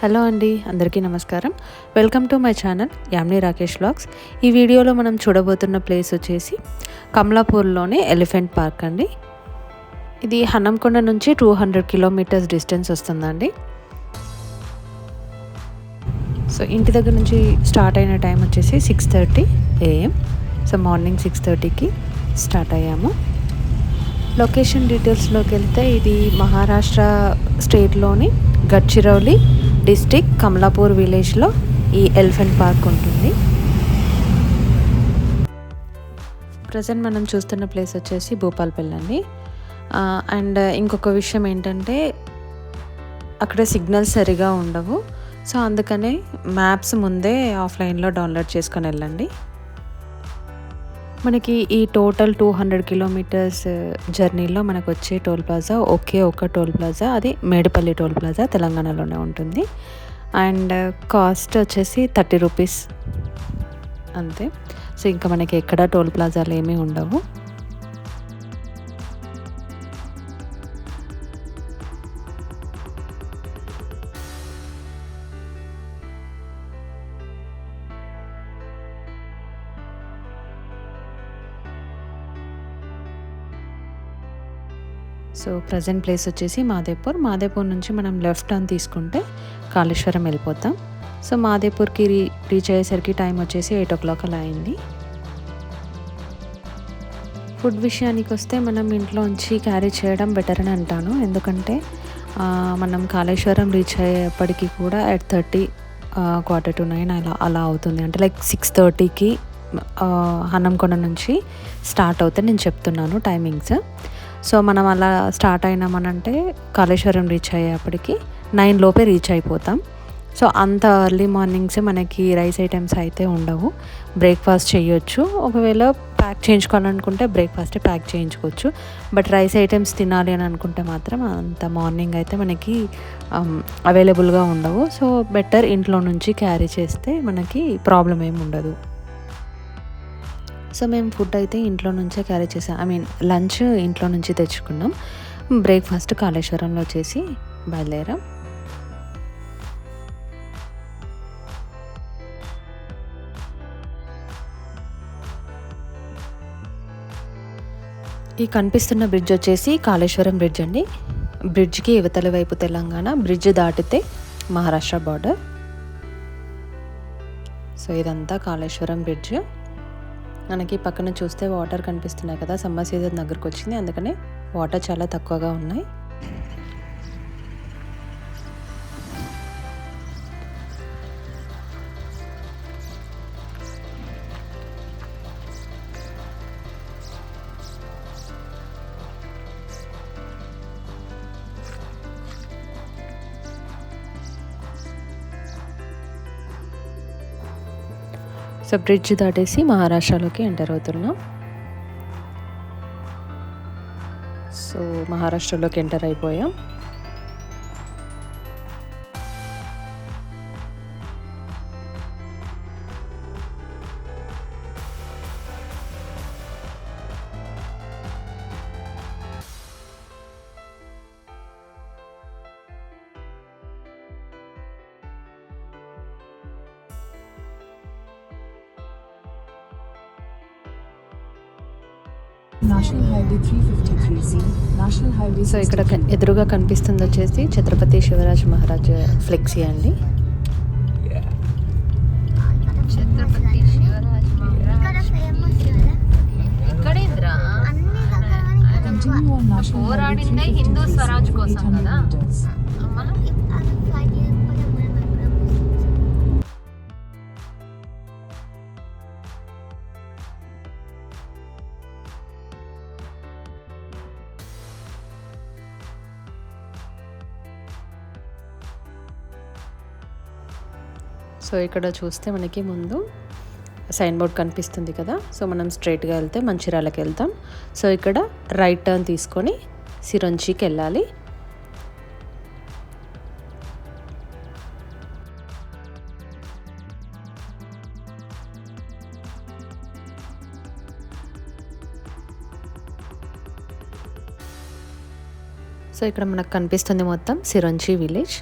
Hello అండి, అందరికీ నమస్కారం. Welcome to my channel Yamini Rakesh vlogs. ఈ వీడియోలో మనం చూడబోతున్న ప్లేస్ వచ్చేసి కమలాపూర్లోని ఎలిఫెంట్ పార్క్ అండి. ఇది హన్మకొండ నుంచి 200 కిలోమీటర్స్ డిస్టెన్స్ వస్తుందండి. సో ఇంటి దగ్గర నుంచి స్టార్ట్ అయిన టైం వచ్చేసి 6:30 AM. సో మార్నింగ్ 6:30కి స్టార్ట్ అయ్యాము. లొకేషన్ డీటెయిల్స్లోకి వెళ్తే ఇది మహారాష్ట్ర స్టేట్లోని గడ్చిరోలి డిస్టిక్ కమలాపూర్ విలేజ్లో ఈ ఎలిఫెంట్ పార్క్ ఉంటుంది. ప్రజెంట్ మనం చూస్తున్న ప్లేస్ వచ్చేసి భూపాల్పల్లి అండి. అండ్ ఇంకొక విషయం ఏంటంటే అక్కడ సిగ్నల్స్ సరిగా ఉండవు. సో అందుకనే మ్యాప్స్ ముందే ఆఫ్లైన్లో డౌన్లోడ్ చేసుకొని వెళ్ళండి. మనకి ఈ టోటల్ 200 కిలోమీటర్స్ జర్నీలో మనకు వచ్చే టోల్ ప్లాజా ఒక టోల్ ప్లాజా, అది మేడిపల్లి టోల్ ప్లాజా, తెలంగాణలోనే ఉంటుంది. అండ్ కాస్ట్ వచ్చేసి 30 రూపీస్ అంతే. సో ఇంకా మనకి ఎక్కడ టోల్ ప్లాజాలు ఏమీ ఉండవు. సో ప్రజెంట్ ప్లేస్ వచ్చేసి మాదేపూర్ నుంచి మనం లెఫ్ట్ టర్న్ తీసుకుంటే కాళేశ్వరం వెళ్ళిపోతాం. సో మాదేపూర్కి రీచ్ అయ్యేసరికి టైం వచ్చేసి 8 o'clock అలా అయింది. ఫుడ్ విషయానికి వస్తే మనం ఇంట్లోంచి క్యారీ చేయడం బెటర్ అని అంటాను. ఎందుకంటే మనం కాళేశ్వరం రీచ్ అయ్యేప్పటికీ కూడా 8:30 8:45 అలా అవుతుంది. అంటే లైక్ 6:30కి హన్మకొండ నుంచి స్టార్ట్ అవుతుంది నేను చెప్తున్నాను టైమింగ్స్. సో మనం అలా స్టార్ట్ అయినామనంటే కాళేశ్వరం రీచ్ అయ్యేప్పటికి 9 లోపే రీచ్ అయిపోతాం. సో అంత ఎర్లీ మార్నింగ్స్ మనకి రైస్ ఐటమ్స్ అయితే ఉండవు. బ్రేక్ఫాస్ట్ చేయొచ్చు, ఒకవేళ ప్యాక్ చేయించుకోవాలనుకుంటే బ్రేక్ఫాస్టే ప్యాక్ చేయించుకోవచ్చు. బట్ రైస్ ఐటమ్స్ తినాలి అని అనుకుంటే మాత్రం అంత మార్నింగ్ అయితే మనకి అవైలబుల్గా ఉండవు. సో బెటర్ ఇంట్లో నుంచి క్యారీ చేస్తే మనకి ప్రాబ్లం ఏమి ఉండదు. సో మేము ఫుడ్ అయితే ఇంట్లో నుంచే క్యారీ చేసాం. లంచ్ ఇంట్లో నుంచి తెచ్చుకున్నాం. బ్రేక్ఫాస్ట్ కాళేశ్వరంలో చేసి బయలుదేరాం. ఈ కనిపిస్తున్న బ్రిడ్జ్ వచ్చేసి కాళేశ్వరం బ్రిడ్జ్ అండి. బ్రిడ్జ్కి ఇవతల వైపు తెలంగాణ, బ్రిడ్జ్ దాటితే మహారాష్ట్ర బార్డర్. సో ఇదంతా కాళేశ్వరం బ్రిడ్జ్. మనకి పక్కన చూస్తే వాటర్ కనిపిస్తున్నాయి కదా, సమ్మర్ సీజన్ దగ్గరకు వచ్చింది, అందుకనే వాటర్ చాలా తక్కువగా ఉన్నాయి. సో బ్రిడ్జ్ దాటేసి మహారాష్ట్రలోకి ఎంటర్ అవుతున్నాం. సో మహారాష్ట్రలోకి ఎంటర్ అయిపోయాం. సో ఇక్కడ ఎదురుగా కనిపిస్తుంది వచ్చేసి ఛత్రపతి శివరాజ్ మహారాజ్ ఫ్లెక్సీ అండి. ఛత్రపతి శివరాజ్ పోరాడిందే హిందూ స్వరాజ్ కోసం కదా. సో ఇక్కడ చూస్తే మనకి ముందు సైన్ బోర్డ్ కనిపిస్తుంది కదా. సో మనం స్ట్రైట్గా వెళ్తే మంచిర్యాలకి వెళ్తాం. సో ఇక్కడ రైట్ టర్న్ తీసుకొని సిరంచికి వెళ్ళాలి. సో ఇక్కడ మనకు కనిపిస్తుంది మొత్తం సిరంచి విలేజ్.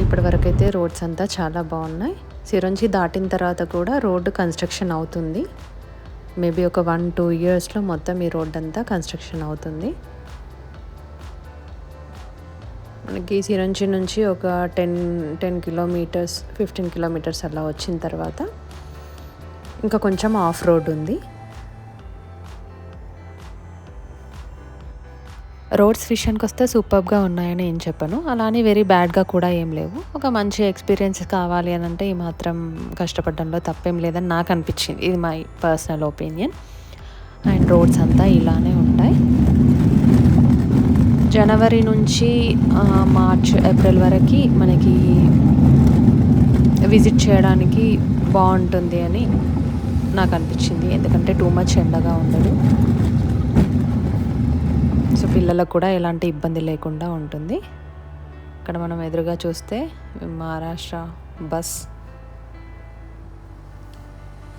ఇప్పటివరకు అయితే రోడ్స్ అంతా చాలా బాగున్నాయి. సిరంజి దాటిన తర్వాత కూడా రోడ్డు కన్స్ట్రక్షన్ అవుతుంది. మేబీ ఒక 1-2 ఇయర్స్లో మొత్తం ఈ రోడ్ అంతా కన్స్ట్రక్షన్ అవుతుంది. మనకి సిరంజి నుంచి ఒక 10 కిలోమీటర్స్ 15 కిలోమీటర్స్ అలా వచ్చిన తర్వాత ఇంకా కొంచెం ఆఫ్ రోడ్ ఉంది. రోడ్స్ విషయానికి వస్తే సూపర్గా ఉన్నాయని ఏం చెప్పను, అలానే వెరీ బ్యాడ్గా కూడా ఏం లేవు. ఒక మంచి ఎక్స్పీరియన్స్ కావాలి అని అంటే ఈ మాత్రం కష్టపడడంలో తప్పేం లేదని నాకు అనిపించింది. ఇది my personal opinion. And roads అంతా ఇలానే ఉంటాయి. జనవరి నుంచి మార్చ్ ఏప్రిల్ వరకు మనకి విజిట్ చేయడానికి బాగుంటుంది అని నాకు అనిపించింది. ఎందుకంటే టూ మచ్ ఎండగా ఉండదు. సో పిల్లలకు కూడా ఎలాంటి ఇబ్బంది లేకుండా ఉంటుంది. ఇక్కడ మనం ఎదురుగా చూస్తే మహారాష్ట్ర బస్.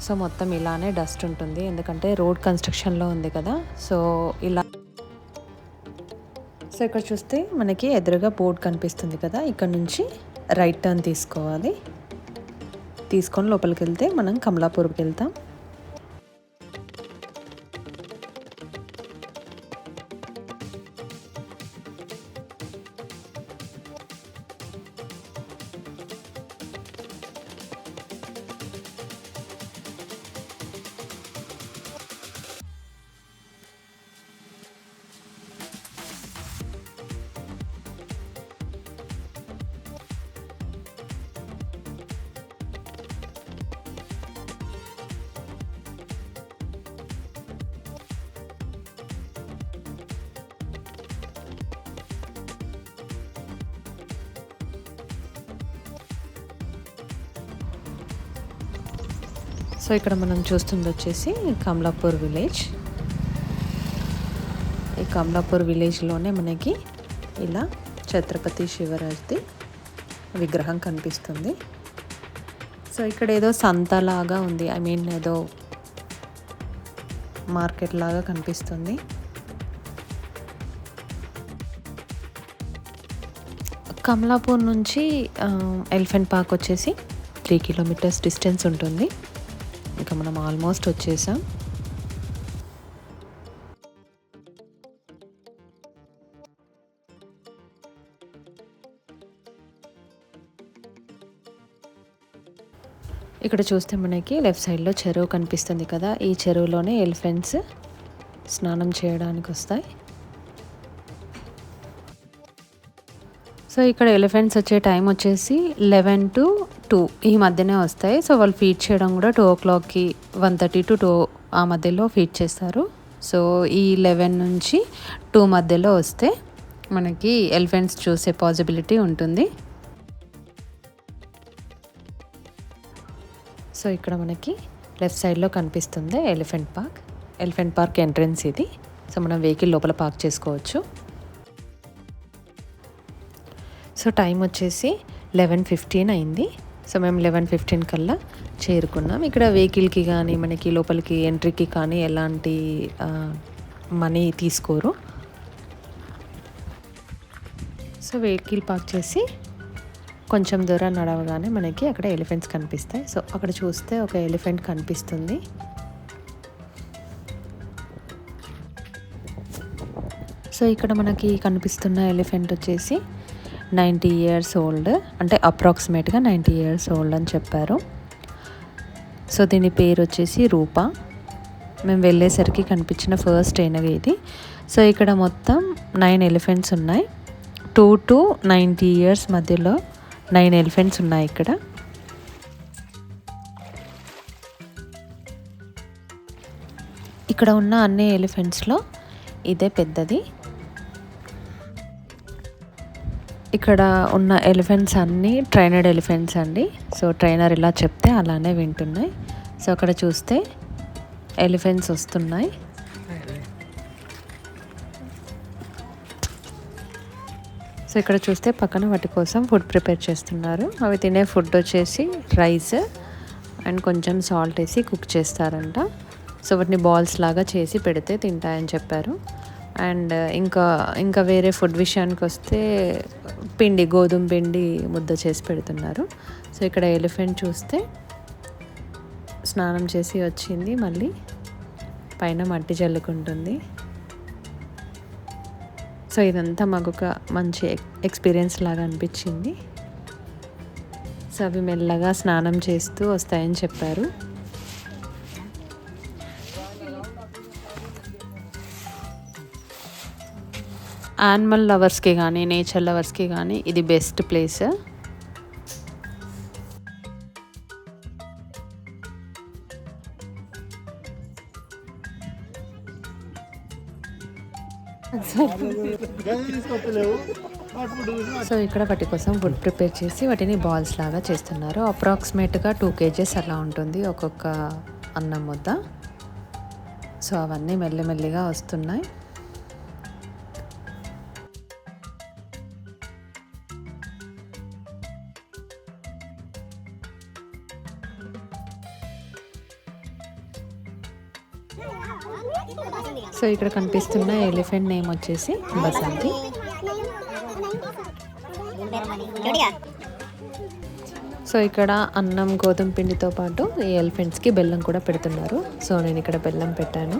సో మొత్తం ఇలానే డస్ట్ ఉంటుంది, ఎందుకంటే రోడ్ కన్స్ట్రక్షన్లో ఉంది కదా. సో ఇలా సో ఇక్కడ చూస్తే మనకి ఎదురుగా బోర్డ్ కనిపిస్తుంది కదా, ఇక్కడ నుంచి రైట్ టర్న్ తీసుకోవాలి. తీసుకొని లోపలికి వెళ్తే మనం కమలాపూర్కి వెళ్తాం. సో ఇక్కడ మనం చూస్తుంది వచ్చేసి కమలాపూర్ విలేజ్. ఈ కమలాపూర్ విలేజ్లోనే మనకి ఇలా ఛత్రపతి శివరాజ్ది విగ్రహం కనిపిస్తుంది. సో ఇక్కడ ఏదో సంతలాగా ఉంది, ఐ మీన్ ఏదో మార్కెట్ లాగా కనిపిస్తుంది. కమలాపూర్ నుంచి ఎలిఫెంట్ పార్క్ వచ్చేసి 3 కిలోమీటర్స్ డిస్టెన్స్ ఉంటుంది. ఇంకా మనం ఆల్మోస్ట్ వచ్చేసాం. ఇక్కడ చూస్తే మనకి లెఫ్ట్ సైడ్లో చెరువు కనిపిస్తుంది కదా, ఈ చెరువులోనే ఎలిఫెంట్స్ స్నానం చేయడానికి వస్తాయి. సో ఇక్కడ ఎలిఫెంట్స్ వచ్చే టైం వచ్చేసి 11 to 2 ఈ మధ్యనే వస్తాయి. సో వాళ్ళు ఫీడ్ చేయడం కూడా 2 o'clockకి 1:30 to 2 ఆ మధ్యలో ఫీడ్ చేస్తారు. సో ఈ 11 నుంచి 2 మధ్యలో వస్తే మనకి ఎలిఫెంట్స్ చూసే పాసిబిలిటీ ఉంటుంది. సో ఇక్కడ మనకి లెఫ్ట్ సైడ్లో కనిపిస్తుంది elephant park. Elephant park entrance ఇది. సో మనం వెహికల్ లోపల పార్క్ చేసుకోవచ్చు. సో టైం వచ్చేసి 11:15 అయింది. సో మేము 11:15 కల్లా చేరుకున్నాం. ఇక్కడ వెహికల్కి కానీ మనకి లోపలికి ఎంట్రీకి కానీ ఎలాంటి మనీ తీసుకోరు. సో వెహికల్ పార్క్ చేసి కొంచెం దూరం నడవగానే మనకి అక్కడ ఎలిఫెంట్స్ కనిపిస్తాయి. సో అక్కడ చూస్తే ఒక ఎలిఫెంట్ కనిపిస్తుంది. సో ఇక్కడ మనకి కనిపిస్తున్న ఎలిఫెంట్ వచ్చేసి 90 years old, అంటే అప్రాక్సిమేట్గా 90 years old అని చెప్పారు. సో దీని పేరు వచ్చేసి రూపా. మేము వెళ్ళేసరికి కనిపించిన ఫస్ట్ ఏనుగు ఇది. సో ఇక్కడ మొత్తం 9 ఎలిఫెంట్స్ ఉన్నాయి. 2 to 90 years మధ్యలో 9 ఎలిఫెంట్స్ ఉన్నాయి ఇక్కడ. ఇక్కడ ఉన్న అన్ని ఎలిఫెంట్స్లో ఇదే పెద్దది. ఇక్కడ ఉన్న ఎలిఫెంట్స్ అన్నీ ట్రైనర్డ్ ఎలిఫెంట్స్ అండి. సో ట్రైనర్ ఇలా చెప్తే అలానే వింటున్నాయి. సో అక్కడ చూస్తే ఎలిఫెంట్స్ వస్తున్నాయి. సో ఇక్కడ చూస్తే పక్కన వాటి కోసం ఫుడ్ ప్రిపేర్ చేస్తున్నారు. అవి తినే ఫుడ్ వచ్చేసి రైస్ అండ్ కొంచెం సాల్ట్ వేసి కుక్ చేస్తారంట. సో వాటిని బాల్స్ లాగా చేసి పెడితే తింటాయని చెప్పారు. అండ్ ఇంకా వేరే ఫుడ్ విషయానికి వస్తే గోధుమ పిండి ముద్ద చేసి పెడుతున్నారు. సో ఇక్కడ ఎలిఫెంట్ చూస్తే స్నానం చేసి వచ్చింది, మళ్ళీ పైన మట్టి చల్లుకుంటుంది. సో ఇదంతా మాకు ఒక మంచి ఎక్స్పీరియన్స్ లాగా అనిపించింది. సో అవి మెల్లగా స్నానం చేస్తూ వస్తాయని చెప్పారు. యానిమల్ లవర్స్కి కానీ నేచర్ లవర్స్కి కానీ ఇది బెస్ట్ ప్లేస్. సో ఇక్కడ వాటి కోసం ఫుడ్ ప్రిపేర్ చేసి వాటిని బాల్స్ లాగా చేస్తున్నారు. అప్రాక్సిమేట్గా 2 kgs అలా ఉంటుంది ఒక్కొక్క అన్నం ముద్ద. సో అవన్నీ మెల్లిమెల్లిగా వస్తున్నాయి. సో ఇక్కడ కనిపిస్తున్న ఎలిఫెంట్ నేమ్ వచ్చేసి బసంతి. సో ఇక్కడ అన్నం గోధుమ పిండితో పాటు ఈ ఎలిఫెంట్స్కి బెల్లం కూడా పెడుతున్నారు. సో నేను ఇక్కడ బెల్లం పెట్టాను.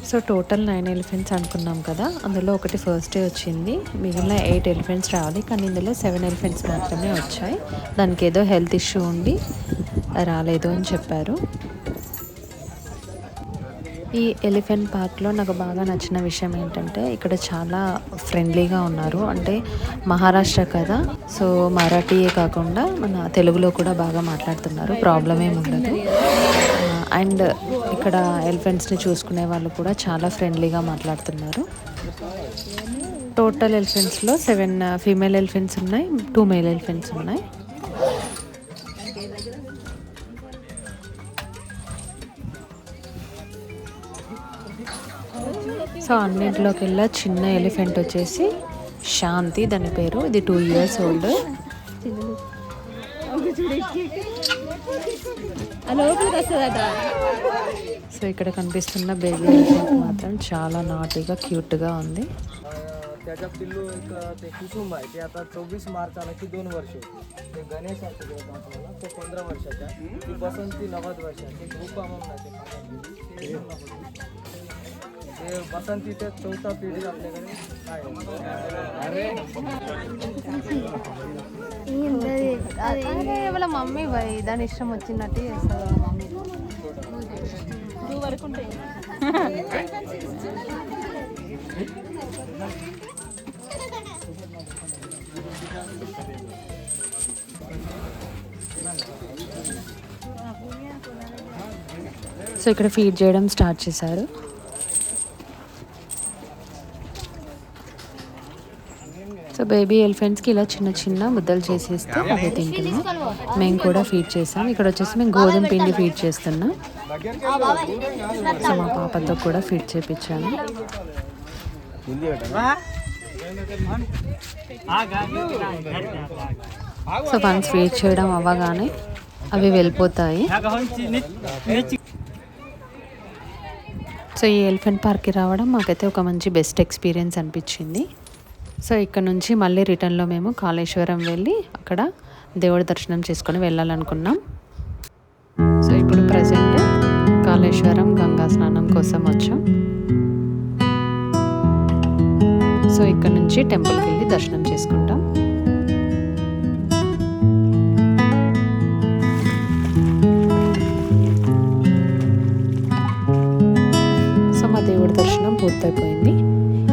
సో టోటల్ 9 ఎలిఫెంట్స్ అనుకున్నాం కదా, అందులో ఒకటి ఫస్ట్ డే వచ్చింది, మిగిలిన 8 ఎలిఫెంట్స్ రావాలి. కానీ ఇందులో 7 ఎలిఫెంట్స్ మాత్రమే వచ్చాయి. దానికి ఏదో హెల్త్ ఇష్యూ ఉండి రాలేదు అని చెప్పారు. ఈ ఎలిఫెంట్ పార్క్లో నాకు బాగా నచ్చిన విషయం ఏంటంటే ఇక్కడ చాలా ఫ్రెండ్లీగా ఉన్నారు. అంటే మహారాష్ట్ర కదా, సో మరాఠీయే కాకుండా మన తెలుగులో కూడా బాగా మాట్లాడుతున్నారు, ప్రాబ్లం ఏమి ఉండదు. అండ్ ఇక్కడ ఎలిఫెంట్స్ని చూసుకునే వాళ్ళు కూడా చాలా ఫ్రెండ్లీగా మాట్లాడుతున్నారు. టోటల్ ఎలిఫెంట్స్లో 7 ఫీమేల్ ఎలిఫెంట్స్ ఉన్నాయి, 2 మేల్ ఎలిఫెంట్స్ ఉన్నాయి. సో అన్నింటిలోకెల్లా చిన్న ఎలిఫెంట్ వచ్చేసి శాంతి, దాని పేరు. ఇది 2 years old. సో ఇక్కడ కనిపిస్తున్న బేబీ ఎలిఫెంట్ మాత్రం చాలా నాటిగా క్యూట్గా ఉంది. त्याच्या पिल्लू एक ते कुसुम आहे, ते आता 24 मार्च आला की 2 वर्ष होते. ते गणेश आहे आपल्याला, तो 15 वर्षाचा. ती बसंती 90 वर्षाची. रूपा म्हणून आहे ते बसंती, ते 4था पिढी आपल्याकडे आहे. అరే వాళ్ళ మమ్మీ బాయ్ దాని ఇష్టం వచ్చినట్టు చేస్తారు. సో ఇక్కడ ఫీడ్ చేయడం స్టార్ట్ చేశారు. సో బేబీ ఎలిఫెంట్స్కి ఇలా చిన్న చిన్న ముద్దలు చేసేస్తే అవి తింటున్నాం. మేము కూడా ఫీడ్ చేసాం. ఇక్కడ వచ్చేసి మేము గోధుమ పిండి ఫీడ్ చేస్తున్నాం. సో మా పాపతో కూడా ఫీడ్ చేయించాను. సో వన్స్ ఫీడ్ చేయడం అవ్వగానే అవి వెళ్ళిపోతాయి. సో ఈ ఎలిఫెంట్ పార్క్కి రావడం మాకైతే ఒక మంచి బెస్ట్ ఎక్స్పీరియన్స్ అనిపించింది. సో ఇక్కడ నుంచి మళ్ళీ రిటర్న్లో మేము కాళేశ్వరం వెళ్ళి అక్కడ దేవుడి దర్శనం చేసుకొని వెళ్ళాలనుకున్నాం. సో ఇప్పుడు ప్రజెంట్ కాళేశ్వరం గంగా స్నానం కోసం వచ్చాం. సో ఇక్కడ నుంచి టెంపుల్కి వెళ్ళి దర్శనం చేసుకుంటాం. సో మా దేవుడి దర్శనం పూర్తయిపోయింది.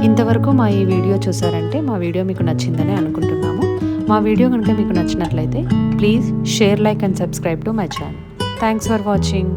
ఇంతవరకు మా ఈ వీడియో చూసారంటే మా వీడియో మీకు నచ్చిందని అనుకుంటున్నాము. మా వీడియో కనుక మీకు నచ్చినట్లయితే please share, like and subscribe to my channel. Thanks for watching.